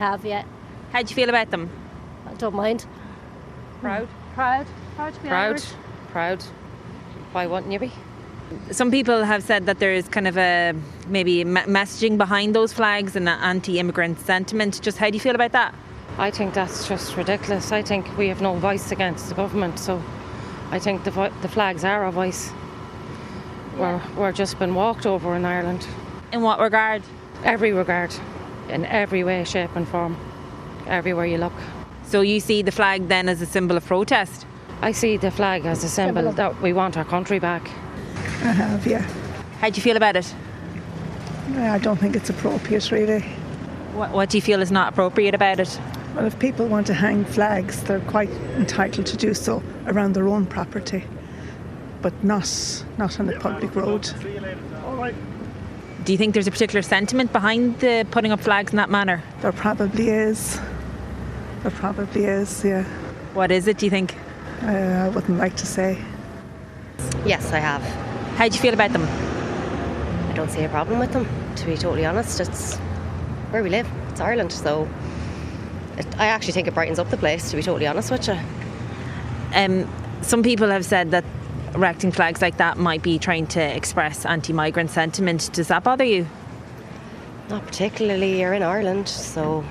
Have, yeah. How do you feel about them? I don't mind. Proud? Proud to be Irish. Proud. Why wouldn't you be? Some people have said that there is kind of a maybe messaging behind those flags and an anti-immigrant sentiment. Just how do you feel about that? I think that's just ridiculous. I think we have no voice against the government, so I think the flags are our voice. We're just been walked over in Ireland. In what regard? Every regard, in every way, shape and form, everywhere you look. So you see the flag then as a symbol of protest? I see the flag as a symbol that we want our country back. I have, yeah. How do you feel about it? I don't think it's appropriate, really. What do you feel is not appropriate about it? Well, if people want to hang flags, they're quite entitled to do so around their own property, but not on a public road. Do you think there's a particular sentiment behind the putting up flags in that manner? There probably is. Yeah. What is it, do you think? I wouldn't like to say. Yes, I have. How do you feel about them? I don't see a problem with them, to be totally honest. It's where we live. It's Ireland, so I actually think it brightens up the place, to be totally honest with you. Some people have said that erecting flags like that might be trying to express anti-migrant sentiment. Does that bother you? Not particularly. You're in Ireland, so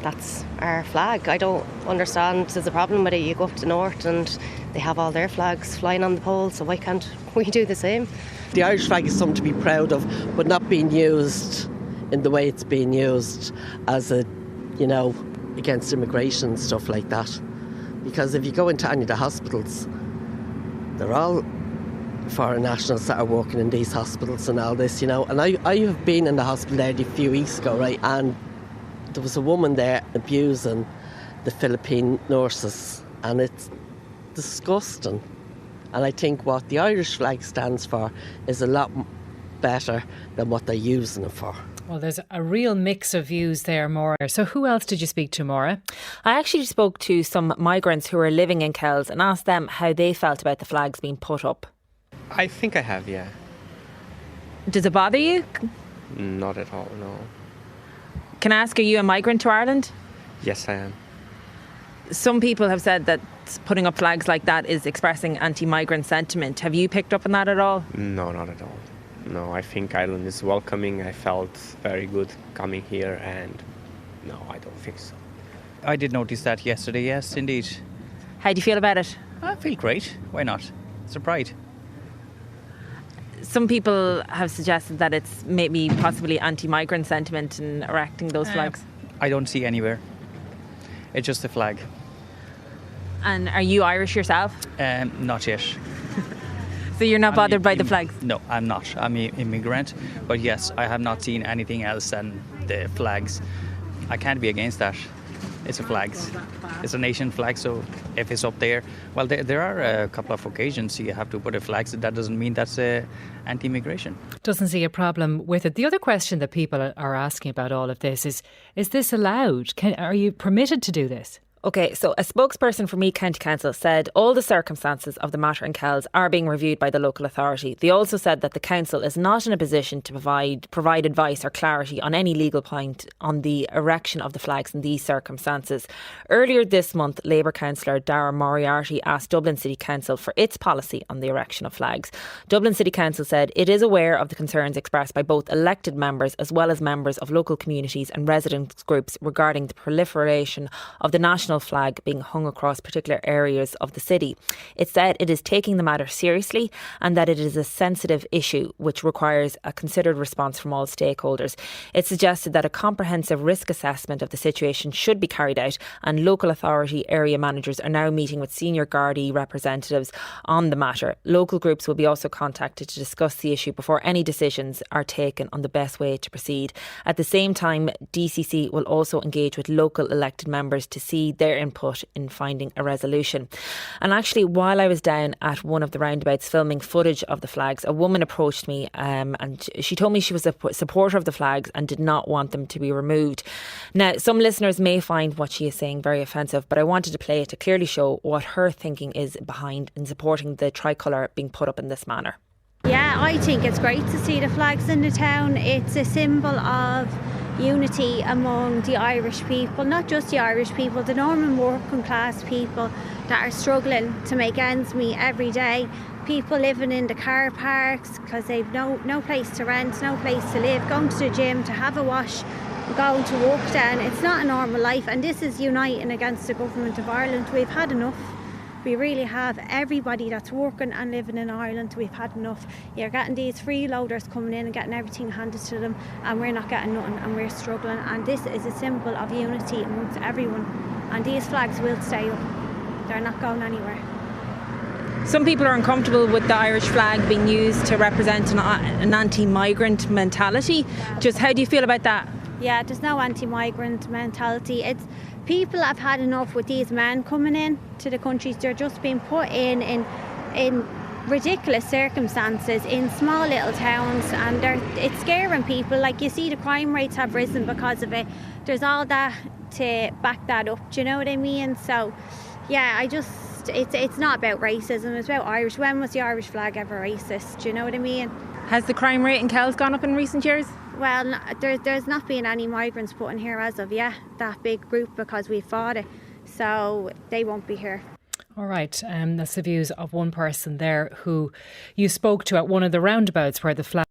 that's our flag. I don't understand there's a problem with it. You go up to the north and they have all their flags flying on the pole, so why can't we do the same? The Irish flag is something to be proud of, but not being used in the way it's being used as against immigration and stuff like that. Because if you go into any of the hospitals, they're all foreign nationals that are working in these hospitals and all this, And I have been in the hospital there a few weeks ago, right? And there was a woman there abusing the Philippine nurses, and it's disgusting. And I think what the Irish flag stands for is a lot better than what they're using it for. Well, there's a real mix of views there, Maura. So who else did you speak to, Maura? I actually spoke to some migrants who are living in Kells and asked them how they felt about the flags being put up. I think I have, yeah. Does it bother you? Not at all, no. Can I ask, are you a migrant to Ireland? Yes, I am. Some people have said that putting up flags like that is expressing anti-migrant sentiment. Have you picked up on that at all? No, not at all. No, I think Ireland is welcoming. I felt very good coming here, and no, I don't think so. I did notice that yesterday, yes, indeed. How do you feel about it? I feel great. Why not? It's a pride. Some people have suggested that it's maybe possibly anti-migrant sentiment in erecting those flags. I don't see anywhere. It's just a flag. And are you Irish yourself? Not yet. So you're not bothered by the flags? No, I'm not. I'm an immigrant. But yes, I have not seen anything else than the flags. I can't be against that. It's a flag. It's a nation flag, so if it's up there, well, there are a couple of occasions you have to put a flag. So that doesn't mean that's anti-immigration. Doesn't see a problem with it. The other question that people are asking about all of this is this allowed? Are you permitted to do this? OK, so a spokesperson for Meath County Council said all the circumstances of the matter in Kells are being reviewed by the local authority. They also said that the council is not in a position to provide advice or clarity on any legal point on the erection of the flags in these circumstances. Earlier this month, Labour councillor Dara Moriarty asked Dublin City Council for its policy on the erection of flags. Dublin City Council said it is aware of the concerns expressed by both elected members as well as members of local communities and residents groups regarding the proliferation of the national flag being hung across particular areas of the city. It said it is taking the matter seriously and that it is a sensitive issue which requires a considered response from all stakeholders. It suggested that a comprehensive risk assessment of the situation should be carried out, and local authority area managers are now meeting with senior Gardaí representatives on the matter. Local groups will be also contacted to discuss the issue before any decisions are taken on the best way to proceed. At the same time, DCC will also engage with local elected members to see their input in finding a resolution. And actually, while I was down at one of the roundabouts filming footage of the flags, a woman approached me and she told me she was a supporter of the flags and did not want them to be removed. Now, some listeners may find what she is saying very offensive, but I wanted to play it to clearly show what her thinking is behind in supporting the tricolour being put up in this manner. Yeah, I think it's great to see the flags in the town. It's a symbol of unity among the Irish people, not just the Irish people, the normal working class people that are struggling to make ends meet every day. People living in the car parks because they've no place to rent, no place to live, going to the gym to have a wash, going to work then. It's not a normal life, and this is uniting against the government of Ireland. We've had enough. We really have. Everybody that's working and living in Ireland, we've had enough. You're getting these freeloaders coming in and getting everything handed to them, and we're not getting nothing, and we're struggling. And this is a symbol of unity amongst everyone. And these flags will stay up. They're not going anywhere. Some people are uncomfortable with the Irish flag being used to represent an anti-migrant mentality. Just how do you feel about that? Yeah, there's no anti-migrant mentality. It's people have had enough with these men coming in to the countries. They're just being put in ridiculous circumstances in small little towns, and it's scaring people. Like, you see, the crime rates have risen because of it. There's all that to back that up. Do you know what I mean? So, yeah, it's not about racism. It's about Irish. When was the Irish flag ever racist? Do you know what I mean? Has the crime rate in Kells gone up in recent years? Well, there's not been any migrants put in here as of yet, that big group, because we fought it. So they won't be here. All right, that's the views of one person there who you spoke to at one of the roundabouts where the flag